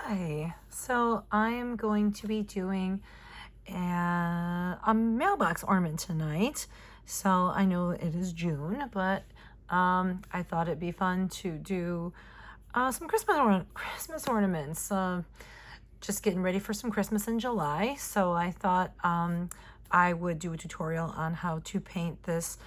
Hi, so I am going to be doing a mailbox ornament tonight. So I know it is June, but I thought it'd be fun to do some Christmas ornaments. Just getting ready for some Christmas in July. So I thought I would do a tutorial on how to paint this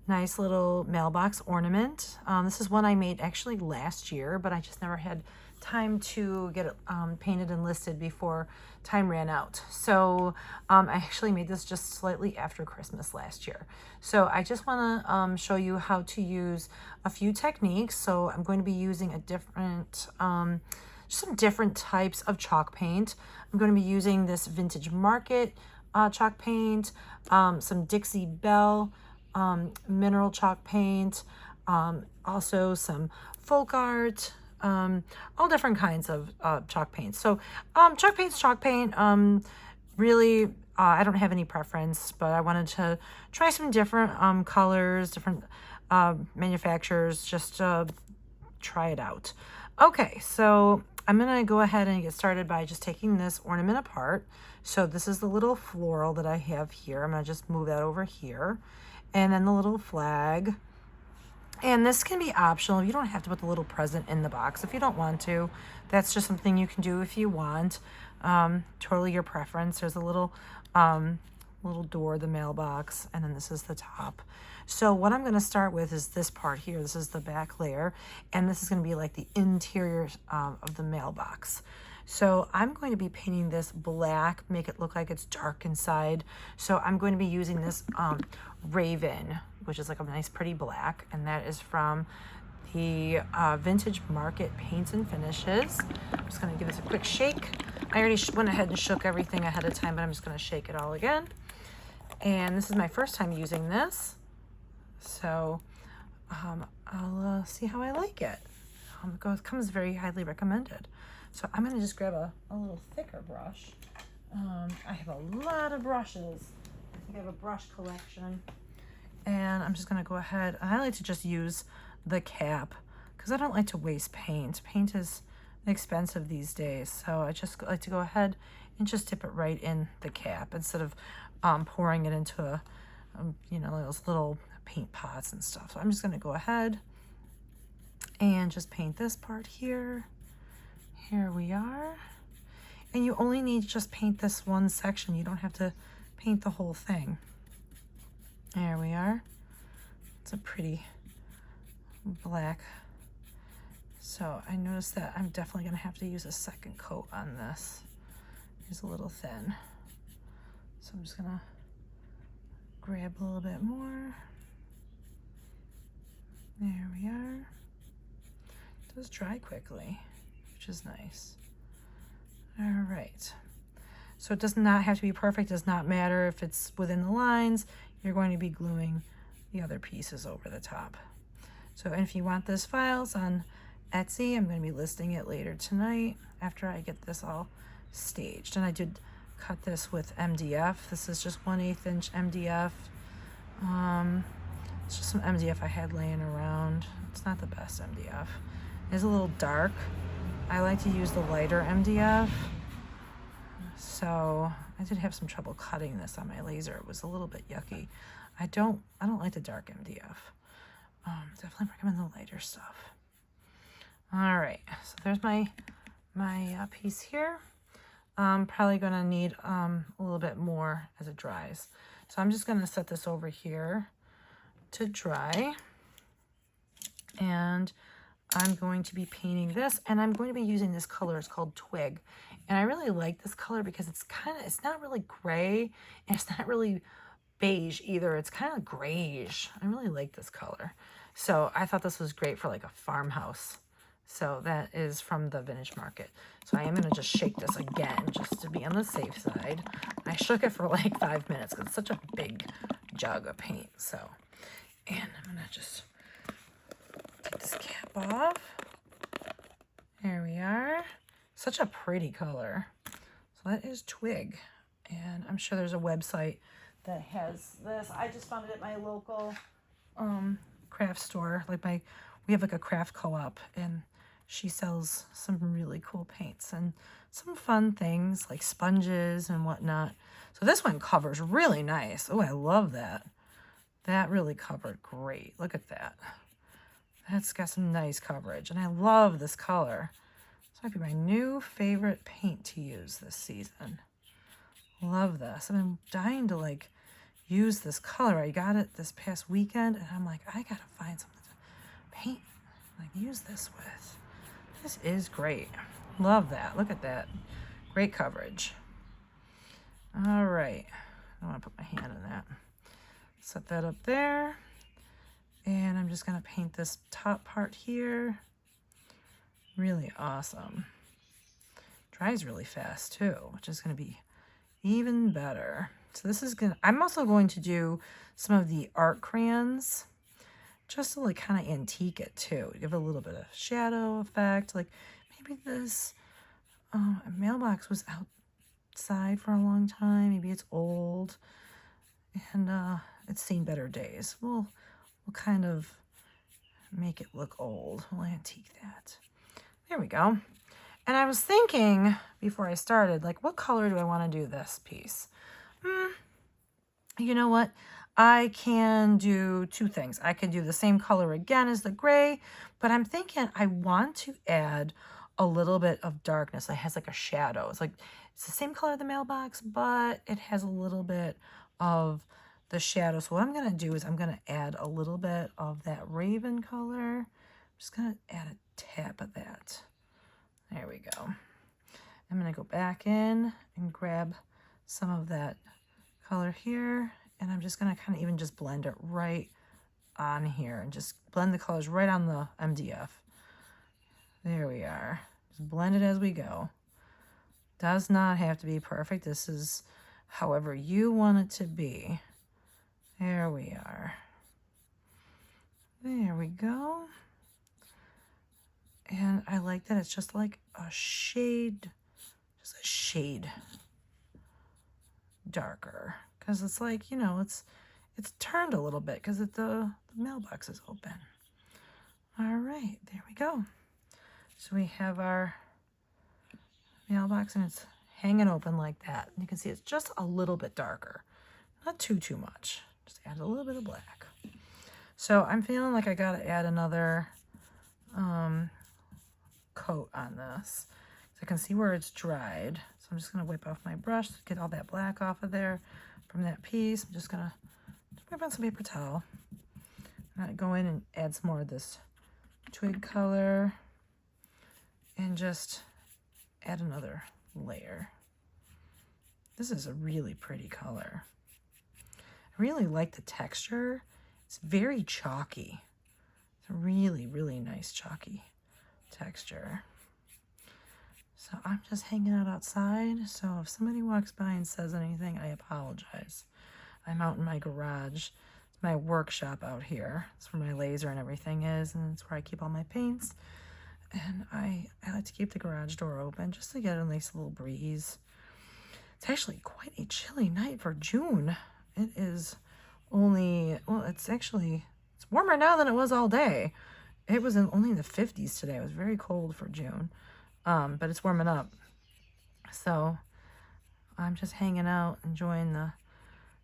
nice little mailbox ornament. This is one I made actually last year, but I just never had time to get it painted and listed before time ran out. So I actually made this just slightly after Christmas last year. So I just want to show you how to use a few techniques. So I'm going to be using a different some different types of chalk paint. I'm going to be using this Vintage Market chalk paint, some Dixie Belle mineral chalk paint, also some folk art, all different kinds of chalk paint. So chalk paint's chalk paint. Really, I don't have any preference, but I wanted to try some different colors, different manufacturers, just try it out. Okay, so I'm going to go ahead and get started by just taking this ornament apart. So this is the little floral that I have here. I'm going to just move that over here. And then the little flag. And this can be optional. You don't have to put the little present in the box if you don't want to. That's just something you can do if you want. Totally your preference. There's a little door, the mailbox, and then this is the top. So what I'm going to start with is this part here. This is the back layer, and this is going to be like the interior of the mailbox. So I'm going to be painting this black, make it look like it's dark inside. So I'm going to be using this Raven, which is like a nice pretty black, and that is from the Vintage Market Paints and Finishes. I'm just going to give this a quick shake. I already went ahead and shook everything ahead of time, but I'm just going to shake it all again. And this is my first time using this, so I'll see how I like it. It comes very highly recommended. So I'm going to just grab a little thicker brush. I have a lot of brushes. I think I have a brush collection. And I'm just going to go ahead. I like to just use the cap because I don't like to waste paint. Paint is expensive these days. So I just like to go ahead and just dip it right in the cap instead of pouring it into you know, those little paint pots and stuff. So I'm just going to go ahead and just paint this part here. Here we are. And you only need to just paint this one section. You don't have to paint the whole thing. There we are. It's a pretty black. So I noticed that I'm definitely going to have to use a second coat on this. It's a little thin. So I'm just going to grab a little bit more. There we are. It does dry quickly, which is nice. All right. So it does not have to be perfect. It does not matter if it's within the lines. You're going to be gluing the other pieces over the top. So and if you want this file, it's on Etsy. I'm going to be listing it later tonight after I get this all staged. And I did cut this with MDF. This is just 1/8 inch MDF. It's just some MDF I had laying around. It's not the best MDF. It's a little dark. I like to use the lighter MDF. So I did have some trouble cutting this on my laser. It was a little bit yucky. I don't like the dark MDF. Definitely recommend the lighter stuff. All right, so there's my piece here. I'm probably gonna need a little bit more as it dries. So I'm just gonna set this over here to dry. And I'm going to be painting this, and I'm going to be using this color. It's called Twig. And I really like this color because it's not really gray, and it's not really beige either. It's kind of grayish. I really like this color. So I thought this was great for like a farmhouse. So that is from the Vintage Market. So I am going to just shake this again just to be on the safe side. I shook it for like 5 minutes because it's such a big jug of paint. So, and I'm going to just take this cap off. There we are. Such a pretty color. So that is Twig. And I'm sure there's a website that has this. I just found it at my local craft store. We have like a craft co-op, and she sells some really cool paints and some fun things like sponges and whatnot. So this one covers really nice. Oh, I love that. That really covered great. Look at that. That's got some nice coverage. And I love this color. This might be my new favorite paint to use this season. Love this. And I'm dying to like use this color. I got it this past weekend and I'm like, I gotta find something to paint, like use this with. This is great. Love that. Look at that. Great coverage. All right. I want to put my hand in that. Set that up there. And I'm just going to paint this top part here. Really awesome. Dries really fast too, which is going to be even better. So this is going to, I'm also going to do some of the art crayons just to like kind of antique it too. Give it a little bit of shadow effect. Like maybe this mailbox was outside for a long time. Maybe it's old and it's seen better days. We'll kind of make it look old. We'll antique that. There we go. And I was thinking before I started, like, what color do I want to do this piece? You know what? I can do two things. I could do the same color again as the gray, but I'm thinking I want to add a little bit of darkness. It has like a shadow. It's like, it's the same color of the mailbox, but it has a little bit of the shadow. So what I'm going to do is I'm going to add a little bit of that raven color. I'm just going to add a tap of that. There we go. I'm going to go back in and grab some of that color here. And I'm just going to kind of even just blend it right on here and just blend the colors right on the MDF. There we are. Just blend it as we go. Does not have to be perfect. This is however you want it to be. There we are. There we go. And I like that it's just like a shade, just a shade darker. Because it's like, you know, it's turned a little bit because the mailbox is open. All right, there we go. So we have our mailbox and it's hanging open like that. And you can see it's just a little bit darker. Not too much. Just add a little bit of black. So I'm feeling like I got to add another coat on this. So I can see where it's dried. So I'm just going to wipe off my brush to get all that black off of there from that piece. I'm just going to wipe on some paper towel. I'm going to go in and add some more of this twig color and just add another layer. This is a really pretty color. I really like the texture. It's very chalky. It's a really, really nice chalky texture. So I'm just hanging out outside. So if somebody walks by and says anything, I apologize. I'm out in my garage. It's my workshop out here. It's where my laser and everything is, and it's where I keep all my paints. And I like to keep the garage door open just to get a nice little breeze. It's actually quite a chilly night for June. It is only, well, it's warmer now than it was all day. It was only in the 50s today. It was very cold for June, but it's warming up. So I'm just hanging out, enjoying a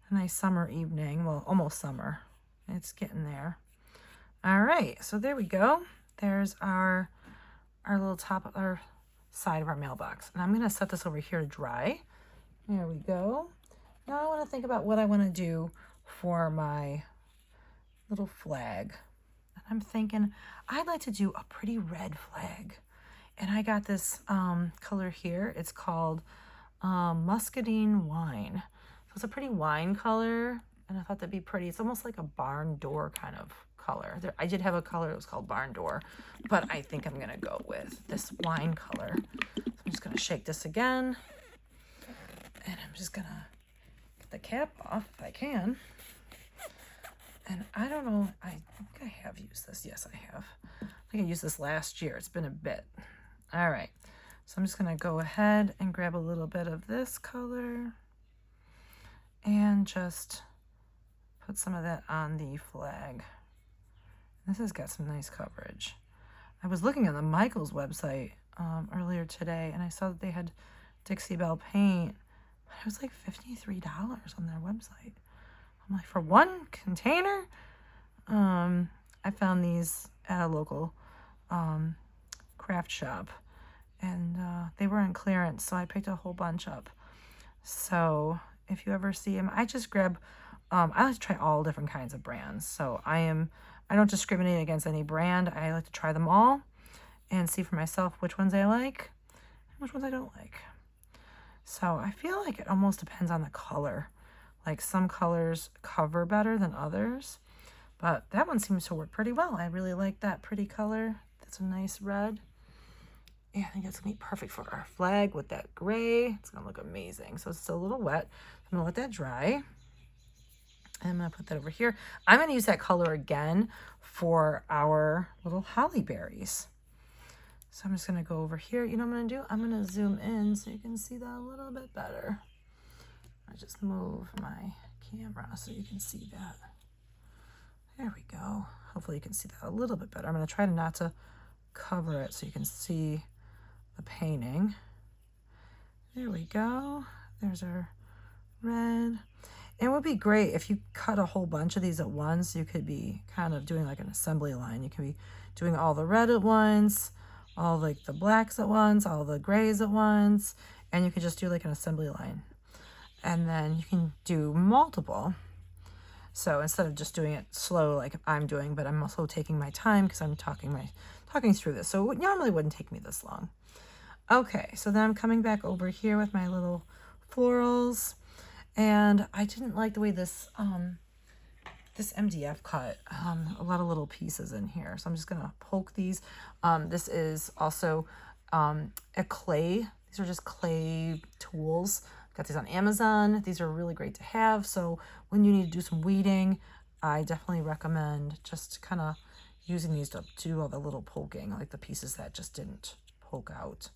nice summer evening. Well, almost summer. It's getting there. All right, so there we go. There's our little top, our side of our mailbox. And I'm going to set this over here to dry. There we go. Now I want to think about what I want to do for my little flag. And I'm thinking I'd like to do a pretty red flag. And I got this color here. It's called muscadine wine. So it's a pretty wine color. And I thought that'd be pretty. It's almost like a barn door kind of color. I did have a color that was called barn door, but I think I'm going to go with this wine color. So I'm just going to shake this again. And I'm just going to get the cap off if I can. And I don't know, I think I have used this. Yes, I have. I think I used this last year. It's been a bit. All right. So I'm just going to go ahead and grab a little bit of this color and just put some of that on the flag. This has got some nice coverage. I was looking on the Michaels website earlier today, and I saw that they had Dixie Belle paint. It was like $53 on their website. I'm like, for one container? I found these at a local craft shop, and they were on clearance, so I picked a whole bunch up. So if you ever see them, I just grab, I like to try all different kinds of brands. So I don't discriminate against any brand. I like to try them all and see for myself which ones I like and which ones I don't like. So I feel like it almost depends on the color. Like some colors cover better than others, but that one seems to work pretty well. I really like that pretty color. That's a nice red. Yeah, I think that's gonna be perfect for our flag with that gray. It's gonna look amazing. So it's still a little wet. I'm gonna let that dry. And I'm gonna put that over here. I'm gonna use that color again for our little holly berries. So I'm just gonna go over here. You know what I'm gonna do? I'm gonna zoom in so you can see that a little bit better. I just move my camera so you can see that. There we go. Hopefully you can see that a little bit better. I'm gonna try not to cover it so you can see the painting. There we go. There's our red. It would be great if you cut a whole bunch of these at once. You could be kind of doing like an assembly line. You could be doing all the red at once, all like the blacks at once, all the grays at once, and you could just do like an assembly line. And then you can do multiple. So instead of just doing it slow like I'm doing, but I'm also taking my time because I'm talking through this. So it normally wouldn't take me this long. Okay, so then I'm coming back over here with my little florals. And I didn't like the way this this MDF cut a lot of little pieces in here. So I'm just gonna poke these. This is also a clay. These are just clay tools. Got these on Amazon. These are really great to have. So when you need to do some weeding, I definitely recommend just kind of using these to do all the little poking, like the pieces that just didn't poke out.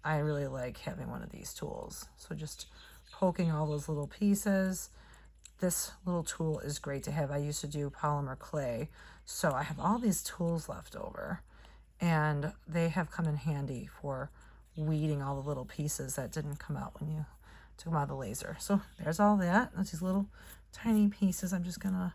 I really like having one of these tools. So just poking all those little pieces. This little tool is great to have. I used to do polymer clay, so I have all these tools left over, and they have come in handy for weeding all the little pieces that didn't come out when you took them out of the laser. So there's all that. That's these little tiny pieces. I'm just gonna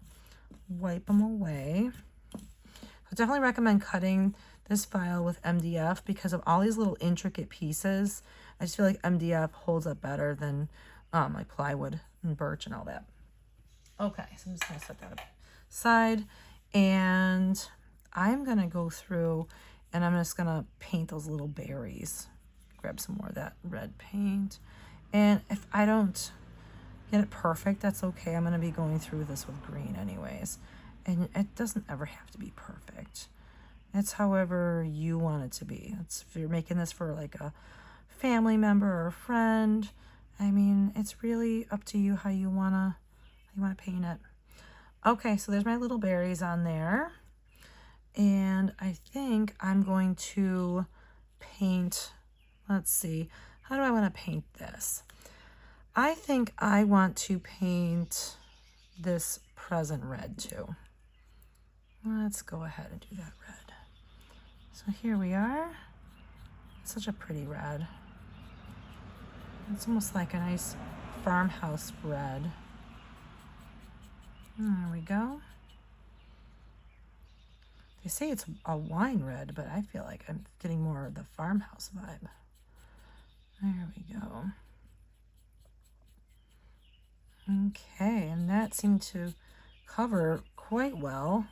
wipe them away. I definitely recommend cutting this file with MDF because of all these little intricate pieces. I just feel like MDF holds up better than like plywood and birch and all that. Okay, so I'm just gonna set that aside, and I'm gonna go through and I'm just gonna paint those little berries. Grab some more of that red paint. And if I don't get it perfect, that's okay. I'm gonna be going through this with green anyways. And it doesn't ever have to be perfect. It's however you want it to be. It's, if you're making this for like a family member or a friend, I mean, it's really up to you how you wanna paint it. Okay, so there's my little berries on there. And I think I'm going to paint, let's see, how do I want to paint this? I think I want to paint this present red too. Let's go ahead and do that red. So here we are. It's such a pretty red. It's almost like a nice farmhouse red. There we go. They say it's a wine red, but I feel like I'm getting more of the farmhouse vibe. There we go. Okay, and that seemed to cover quite well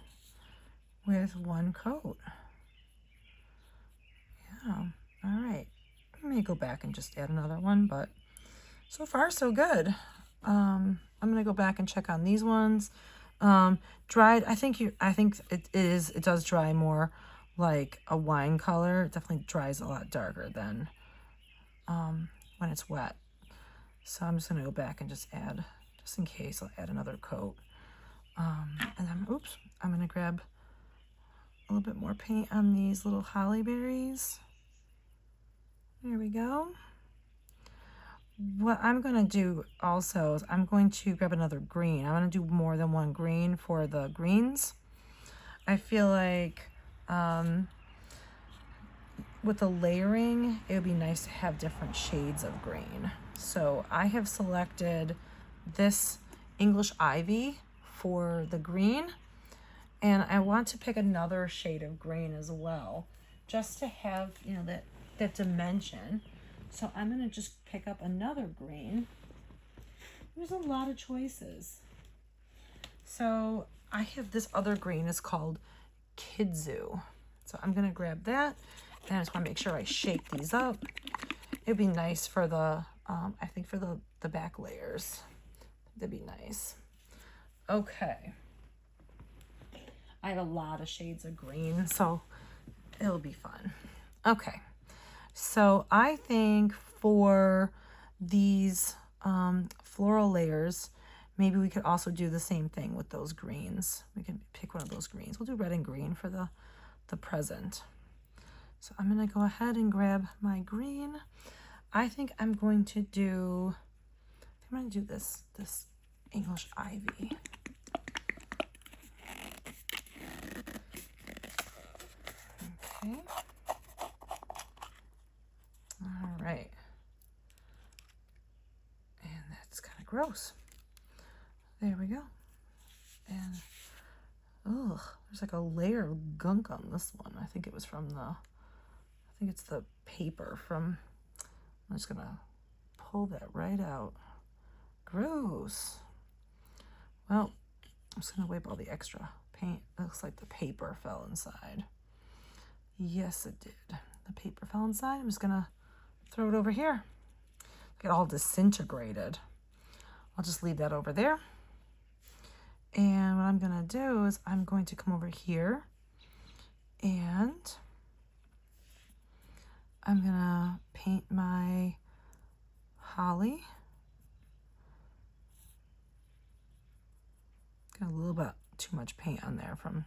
with one coat. Yeah, all right. I may go back and just add another one, but so far so good. I'm gonna go back and check on these ones. Dried, I think it does dry more like a wine color. It definitely dries a lot darker than when it's wet. So I'm just gonna go back and just add, just in case, I'll add another coat. And then, I'm gonna grab a little bit more paint on these little holly berries. There we go. What I'm going to do also is I'm going to grab another green. I'm going to do more than one green for the greens. I feel like with the layering, it would be nice to have different shades of green. So I have selected this English Ivy for the green, and I want to pick another shade of green as well, just to have, you know, that dimension. So I'm gonna just pick up another green. There's a lot of choices. So I have this other green, it's called Kidzu. So I'm gonna grab that, and I just wanna make sure I shape these up. It'd be nice for the, I think for the back layers. That'd be nice. Okay. I have a lot of shades of green, so it'll be fun. Okay. So I think for these floral layers, maybe we could also do the same thing with those greens. We can pick one of those greens. We'll do red and green for the present. So I'm gonna go ahead and grab my green. I think I'm going to do, this English Ivy. Okay. All right. And that's kind of gross. There we go. And, ugh, there's like a layer of gunk on this one. I think it was from I think it's the paper from, I'm just gonna pull that right out. Gross. Well, I'm just gonna wipe all the extra paint. It looks like the paper fell inside. Yes, it did. The paper fell inside. I'm just gonna throw it over here. Get all disintegrated. I'll just leave that over there. And what I'm gonna do is I'm going to come over here and I'm gonna paint my holly. Got a little bit too much paint on there from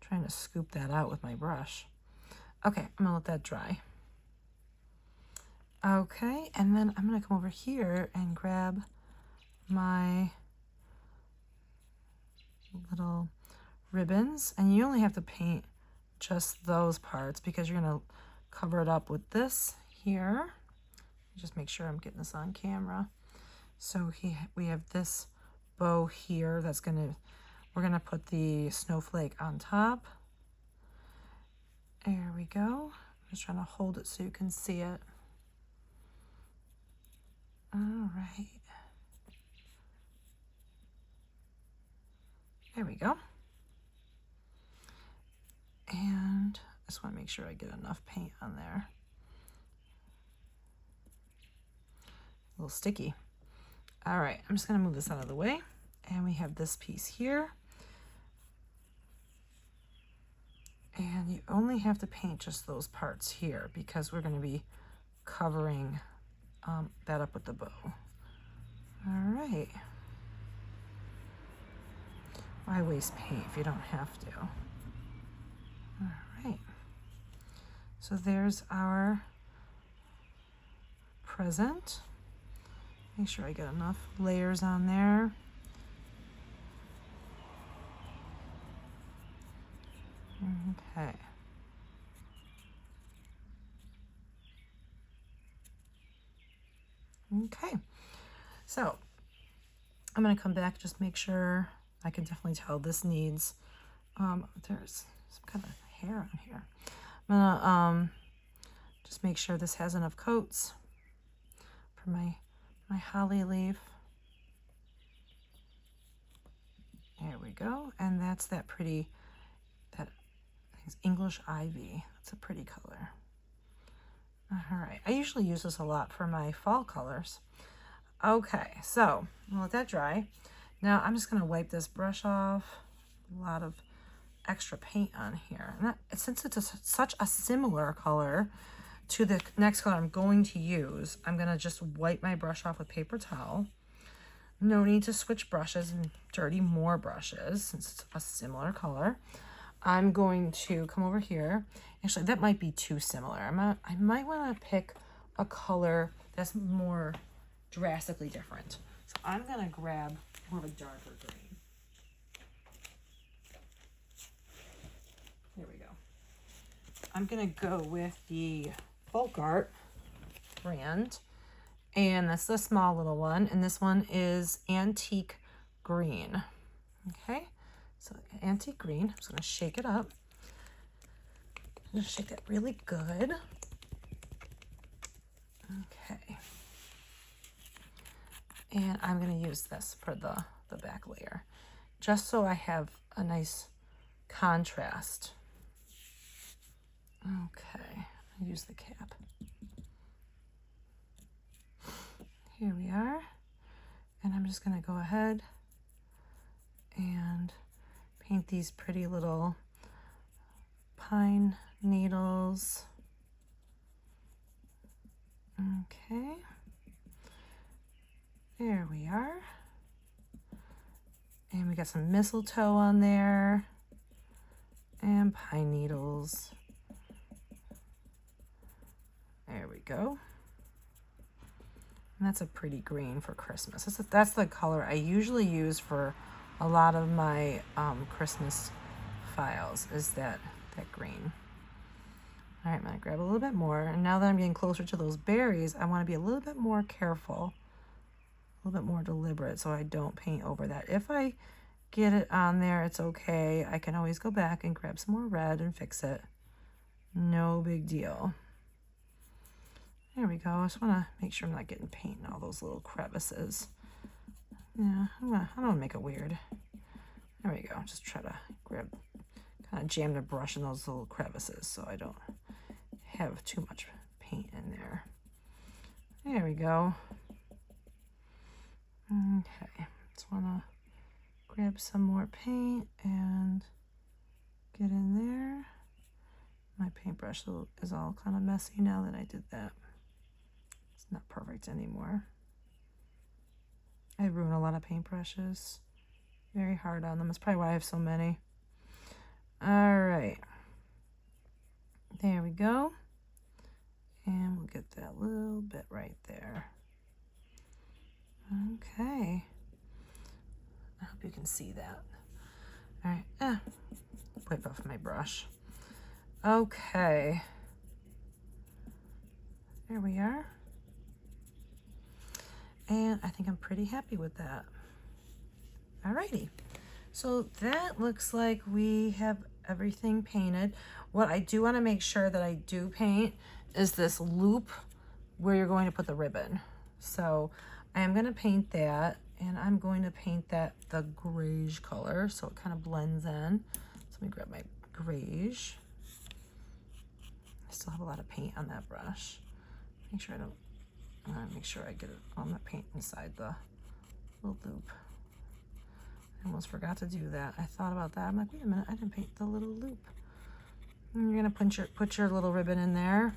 trying to scoop that out with my brush. Okay, I'm gonna let that dry. Okay, and then I'm gonna come over here and grab my little ribbons, and you only have to paint just those parts because you're gonna cover it up with this here. Just make sure I'm getting this on camera. So we have this bow here that's we're gonna put the snowflake on top. There we go. I'm just trying to hold it so you can see it. All right. There we go. And I just want to make sure I get enough paint on there. A little sticky. All right, I'm just going to move this out of the way. And we have this piece here. And you only have to paint just those parts here because we're going to be covering that up with the bow. All right. Why waste paint if you don't have to? All right. So there's our present. Make sure I get enough layers on there. Okay. Okay. So I'm going to come back, just make sure. I can definitely tell this needs, there's some kind of hair on here. I'm gonna just make sure this has enough coats for my holly leaf. There we go. And that's that pretty, that I think it's English Ivy. That's a pretty color. All right. I usually use this a lot for my fall colors. Okay, so I'll let that dry. Now I'm just gonna wipe this brush off. A lot of extra paint on here. And since it's such a similar color to the next color I'm going to use, I'm gonna just wipe my brush off with paper towel. No need to switch brushes and dirty more brushes since it's a similar color. I'm going to come over here. Actually, that might be too similar. I might wanna pick a color that's more drastically different. So I'm gonna grab more of a darker green. There we go. I'm gonna go with the Folk Art brand, and that's the small little one, and this one is Antique Green. Okay, so Antique Green. I'm just gonna shake it up. I'm gonna shake that really good. Okay, and I'm gonna use this for the back layer, just so I have a nice contrast. Okay, I'll use the cap. Here we are, and I'm just gonna go ahead and paint these pretty little pine needles. Okay, there we are. And we got some mistletoe on there and pine needles. There we go. And that's a pretty green for Christmas. That's the color I usually use for a lot of my Christmas files, is that green. All right, I'm gonna grab a little bit more. And now that I'm getting closer to those berries, I wanna be a little bit more careful, a little bit more deliberate, so I don't paint over that. If I get it on there, it's okay. I can always go back and grab some more red and fix it. No big deal. There we go. I just want to make sure I'm not getting paint in all those little crevices. Yeah, I'm gonna make it weird. There we go. Just try to grab, kind of jam the brush in those little crevices so I don't have too much paint in there. There we go. Okay, just want to grab some more paint and get in there. My paintbrush is all kind of messy now that I did that. It's not perfect anymore. I ruin a lot of paintbrushes. Very hard on them. That's probably why I have so many. All right. There we go. And we'll get that little bit right there. Okay. I hope you can see that. All right. Wipe off my brush. Okay. There we are. And I think I'm pretty happy with that. Alrighty. So that looks like we have everything painted. What I do want to make sure that I do paint is this loop where you're going to put the ribbon. So I am going to paint that, and I'm going to paint that the grayish color so it kind of blends in. So let me grab my grayish. I still have a lot of paint on that brush. Make sure I don't, make sure I get it on the paint inside the little loop. I almost forgot to do that. I thought about that. I'm like, wait a minute, I didn't paint the little loop. And you're gonna put your little ribbon in there.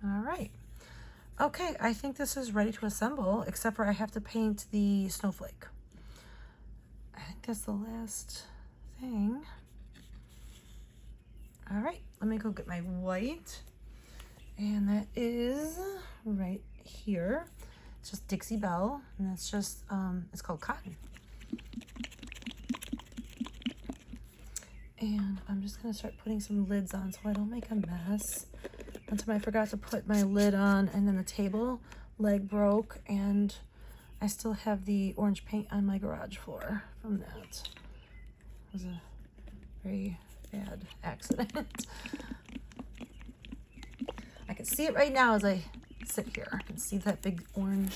All right. Okay, I think this is ready to assemble, except for I have to paint the snowflake. I think that's the last thing. All right, let me go get my white. And that is right here. It's just Dixie Belle, and it's just, it's called Cotton. And I'm just gonna start putting some lids on so I don't make a mess. One time I forgot to put my lid on, and then the table leg broke, and I still have the orange paint on my garage floor from that. It was a very bad accident. I can see it right now as I sit here. I can see that big orange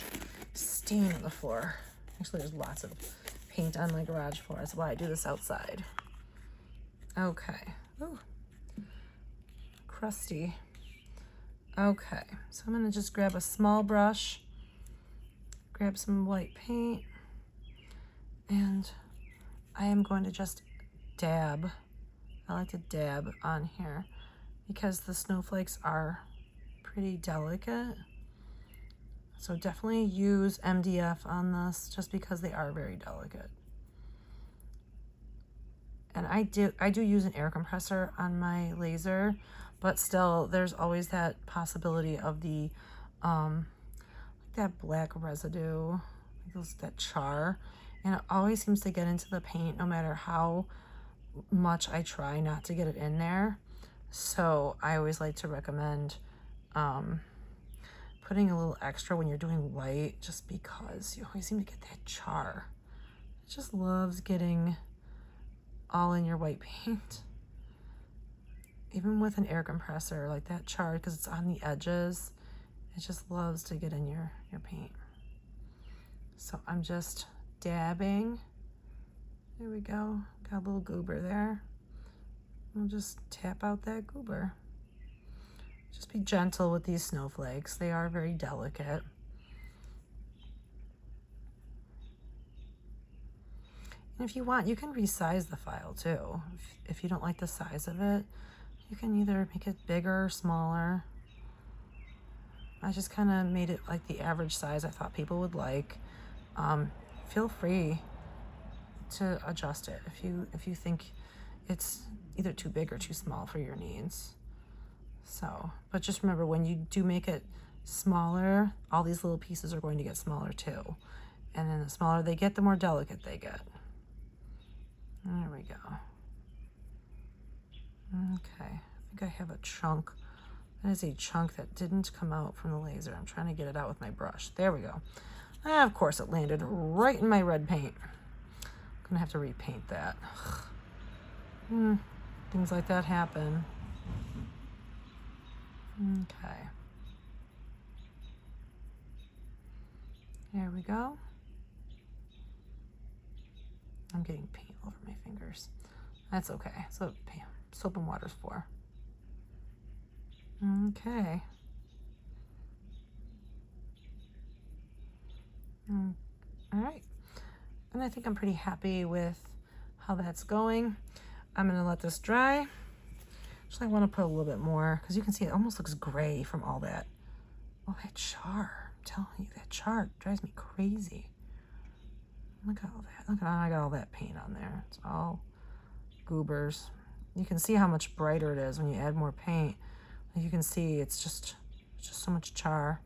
stain on the floor. Actually, there's lots of paint on my garage floor. That's why I do this outside. Okay. Ooh. Crusty. Okay, so I'm gonna just grab a small brush, grab some white paint, and I am going to just dab. I like to dab on here because the snowflakes are pretty delicate. So definitely use MDF on this just because they are very delicate. And I do use an air compressor on my laser, but still there's always that possibility of the like that black residue, like that char, and it always seems to get into the paint no matter how much I try not to get it in there. So I always like to recommend putting a little extra when you're doing white, just because you always seem to get that char. It just loves getting all in your white paint. Even with an air compressor, like that char, because it's on the edges, it just loves to get in your paint. So I'm just dabbing. There we go. Got a little goober there. We'll just tap out that goober. Just be gentle with these snowflakes. They are very delicate. And if you want, you can resize the file too. If you don't like the size of it, you can either make it bigger or smaller. I just kind of made it like the average size I thought people would like. Feel free to adjust it if you think it's either too big or too small for your needs. So, but just remember, when you do make it smaller, all these little pieces are going to get smaller too. And then the smaller they get, the more delicate they get. There we go. Okay, I think I have a chunk. That is a chunk that didn't come out from the laser. I'm trying to get it out with my brush. There we go. And of course it landed right in my red paint. I'm gonna have to repaint that. Things like that happen. Okay. There we go. I'm getting paint all over my fingers. That's okay. That's what soap and water's for. Okay. All right. And I think I'm pretty happy with how that's going. I'm going to let this dry. Actually, I want to put a little bit more, because you can see it almost looks gray from all that. Oh, that char. I'm telling you, that char drives me crazy. Look at all that. Look at how I got all that paint on there. It's all goobers. You can see how much brighter it is when you add more paint. Like you can see it's just so much char.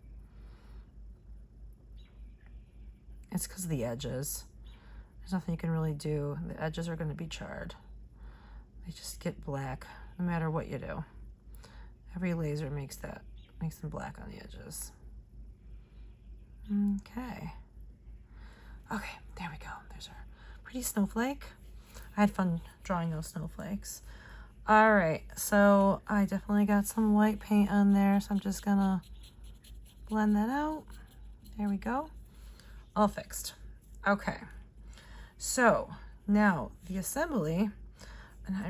It's because of the edges. There's nothing you can really do. The edges are going to be charred. They just get black no matter what you do. Every laser makes them black on the edges. Okay. Okay, there we go. There's our pretty snowflake. I had fun drawing those snowflakes. All right, so I definitely got some white paint on there, so I'm just gonna blend that out. There we go. All fixed. Okay, so now the assembly, and I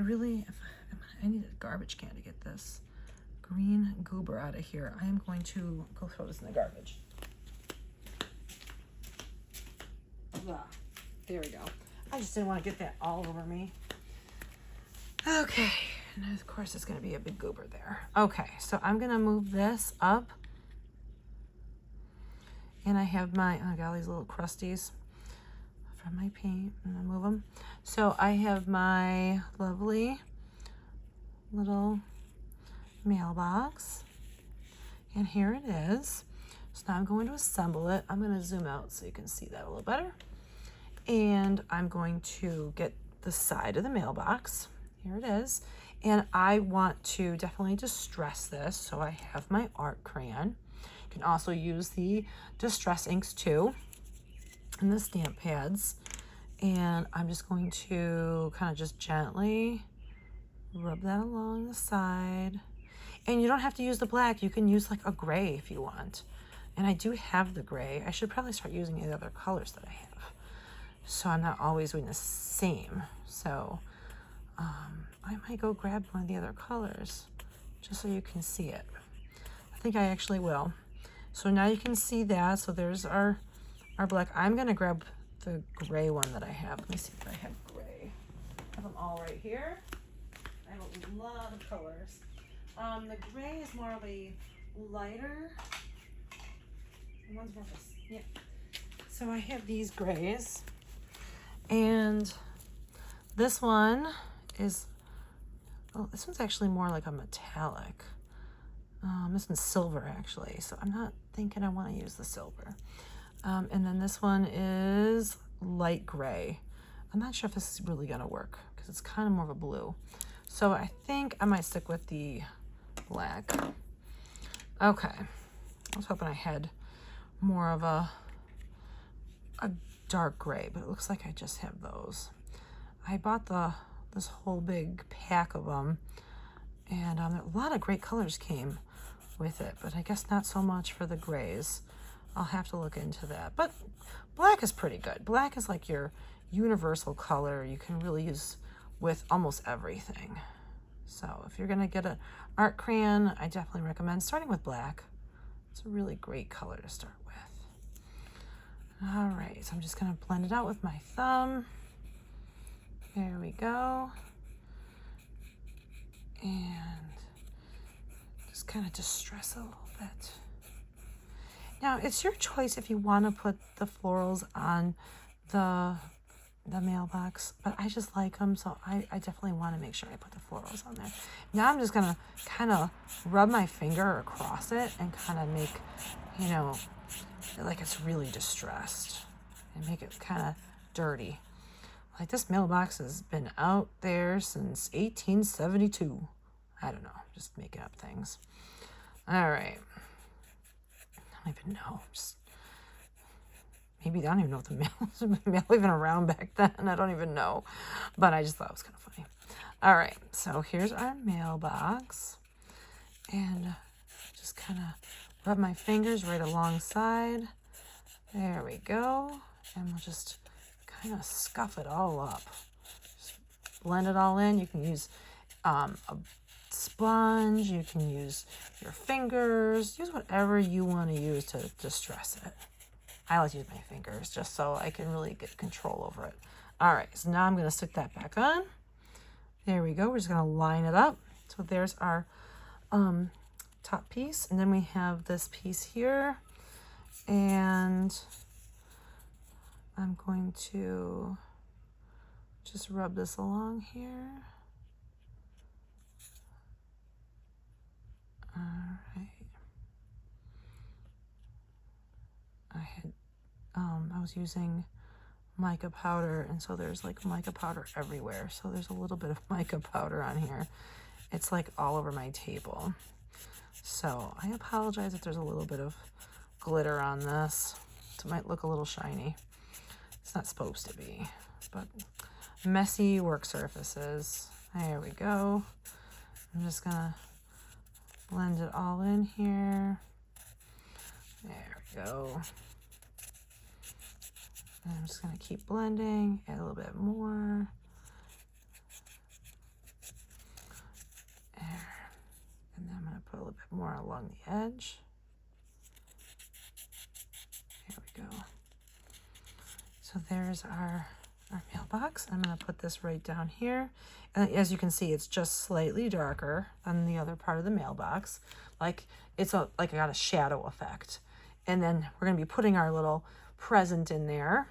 need a garbage can to get this green goober out of here. I am going to go throw this in the garbage. There we go. I just didn't want to get that all over me. Okay, and of course it's going to be a big goober there. Okay, so I'm going to move this up. And I have I got all these little crusties from my paint. I'm going to move them. So I have my lovely little mailbox. And here it is. So now I'm going to assemble it. I'm going to zoom out so you can see that a little better. And I'm going to get the side of the mailbox. Here it is. And I want to definitely distress this. So I have my art crayon. You can also use the distress inks too, and the stamp pads. And I'm just going to kind of just gently rub that along the side. And you don't have to use the black. You can use like a gray if you want. And I do have the gray. I should probably start using the other colors that I have, so I'm not always doing the same. So I might go grab one of the other colors just so you can see it. I think I actually will. So now you can see that. So there's our black. I'm going to grab the gray one that I have. Let me see if I have gray. I have them all right here. I have a lot of colors. The gray is more of a lighter. The one's more of a, yeah. So I have these grays. And this one is, oh, this one's actually more like a metallic. This one's silver actually, so I'm not thinking I want to use the silver. And then this one is light gray. I'm not sure if this is really gonna work because it's kind of more of a blue. So I think I might stick with the black. Okay. I was hoping I had more of a dark gray, but it looks like I just have those. I bought this whole big pack of them, and a lot of great colors came with it, but I guess not so much for the grays. I'll have to look into that. But black is pretty good. Black is like your universal color you can really use with almost everything. So if you're gonna get an art crayon, I definitely recommend starting with black. It's a really great color to start with. All right, so I'm just gonna blend it out with my thumb. There we go. And just kind of distress a little bit. Now, it's your choice if you want to put the florals on the mailbox, but I just like them, so I definitely want to make sure I put the florals on there. Now I'm just going to kind of rub my finger across it and kind of make, you know, like it's really distressed and make it kind of dirty. Like this mailbox has been out there since 1872. I don't know, just making up things. All right. I don't even know. Maybe I don't even know if the mail was even around back then. I don't even know. But I just thought it was kind of funny. All right, so here's our mailbox. And just kind of rub my fingers right alongside. There we go. And we'll just kind of scuff it all up. Just blend it all in. You can use a sponge. You can use your fingers. Use whatever you want to use to distress it. I like to use my fingers just so I can really get control over it. All right, so now I'm going to stick that back on. There we go. We're just going to line it up. So there's our top piece. And then we have this piece here. And I'm going to just rub this along here. All right. I was using mica powder, and so there's like mica powder everywhere. So there's a little bit of mica powder on here. It's like all over my table. So I apologize if there's a little bit of glitter on this. It might look a little shiny. It's not supposed to be, but messy work surfaces. There we go. I'm just gonna blend it all in here. There we go. And I'm just gonna keep blending, add a little bit more. There. And then I'm gonna put a little bit more along the edge. There we go. So there's our mailbox. I'm gonna put this right down here. And as you can see, it's just slightly darker than the other part of the mailbox. Like I got a shadow effect. And then we're gonna be putting our little present in there.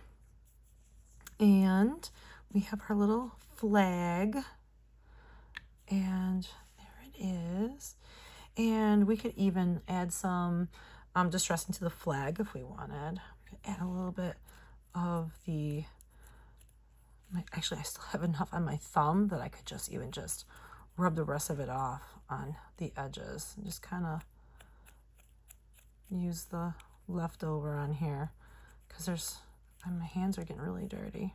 And we have our little flag. And there it is. And we could even add some distressing to the flag if we wanted. We could add a little bit of the, actually I still have enough on my thumb that I could just rub the rest of it off on the edges. And just kind of use the leftover on here because my hands are getting really dirty.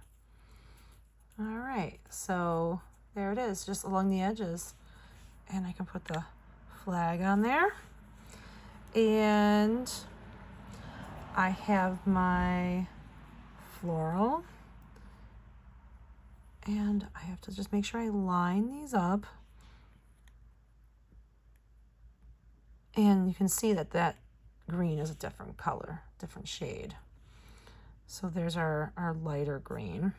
All right, so there it is, just along the edges. And I can put the flag on there. And I have my floral. And I have to just make sure I line these up. And you can see that green is a different color, different shade. So there's our lighter green.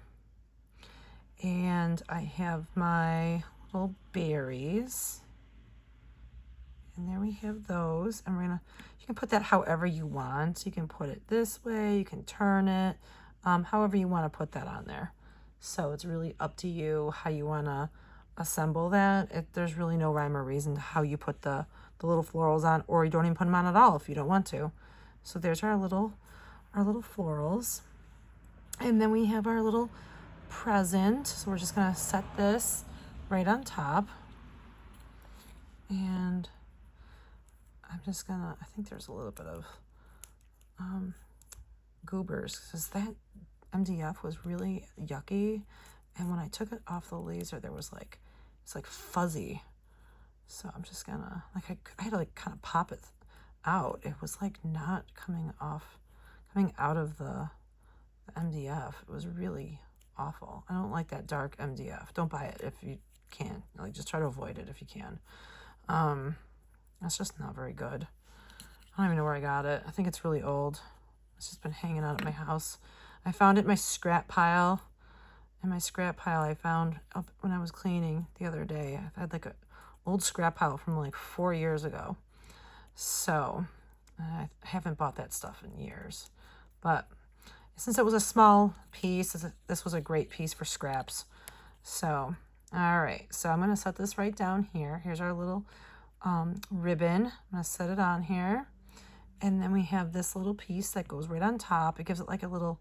And I have my little berries. And there we have those. And you can put that however you want. You can put it this way, you can turn it, however you want to put that on there. So it's really up to you how you want to assemble that. There's really no rhyme or reason to how you put the little florals on, or you don't even put them on at all if you don't want to. So there's our little florals. And then we have our little present. So we're just gonna set this right on top. And I'm just gonna, I think there's a little bit of goobers because that MDF was really yucky. And when I took it off the laser, there was like, it's like fuzzy. So I'm just gonna, like, I had to like kind of pop it out. It was like not coming out of the MDF. It was really awful. I don't like that dark MDF. Don't buy it if you can. Like, just try to avoid it if you can. That's just not very good. I don't even know where I got it. I think it's really old. It's just been hanging out at my house. I found it in my scrap pile. In my scrap pile I found up when I was cleaning the other day. I had like an old scrap pile from like 4 years ago. So I haven't bought that stuff in years. But since it was a small piece, this was a great piece for scraps. So, all right. So I'm going to set this right down here. Here's our little ribbon. I'm going to set it on here. And then we have this little piece that goes right on top. It gives it like a little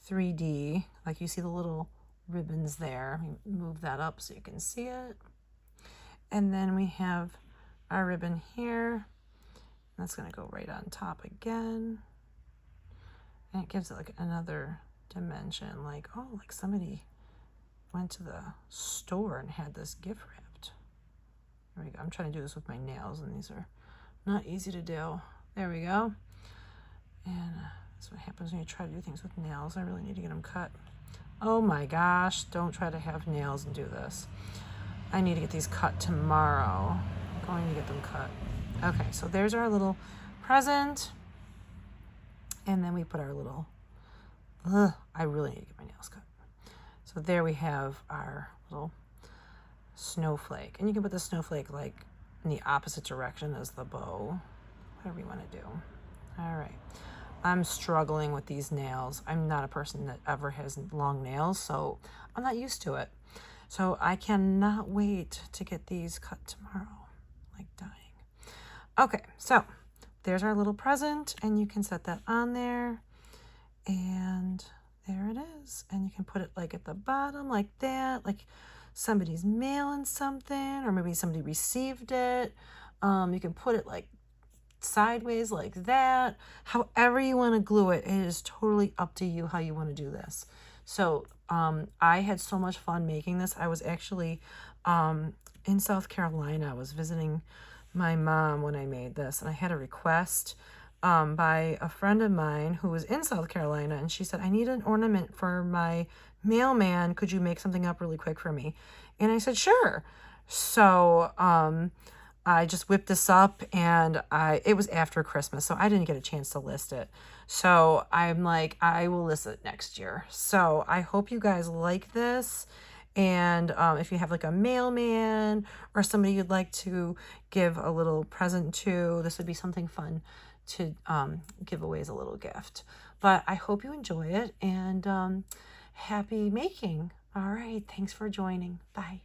3D. Like you see the little ribbons there. Let me move that up so you can see it. And then we have our ribbon here. That's going to go right on top again. And it gives it like another dimension. Like, oh, like somebody went to the store and had this gift wrapped. There we go. I'm trying to do this with my nails, and these are not easy to do. There we go. And that's what happens when you try to do things with nails. I really need to get them cut. Oh my gosh, don't try to have nails and do this. I need to get these cut tomorrow. I'm going to get them cut. Okay, so there's our little present. And then we put our little, I really need to get my nails cut. So there we have our little snowflake. And you can put the snowflake like in the opposite direction as the bow, whatever you want to do. All right. I'm struggling with these nails. I'm not a person that ever has long nails, so I'm not used to it. So I cannot wait to get these cut tomorrow. Like dying. Okay, so there's our little present, and you can set that on there. And there it is. And you can put it like at the bottom like that, like somebody's mailing something, or maybe somebody received it. You can put it like sideways like that. However you want to glue it, it is totally up to you how you want to do this. So I had so much fun making this. I was actually in South Carolina. I was visiting my mom when I made this, and I had a request by a friend of mine who was in South Carolina, and she said, I need an ornament for my mailman. Could you make something up really quick for me? And I said, sure. So I just whipped this up, and it was after Christmas, so I didn't get a chance to list it. So I'm like, I will list it next year. So I hope you guys like this. And if you have like a mailman or somebody you'd like to give a little present to, this would be something fun to give away as a little gift. But I hope you enjoy it, and happy making. All right. Thanks for joining. Bye.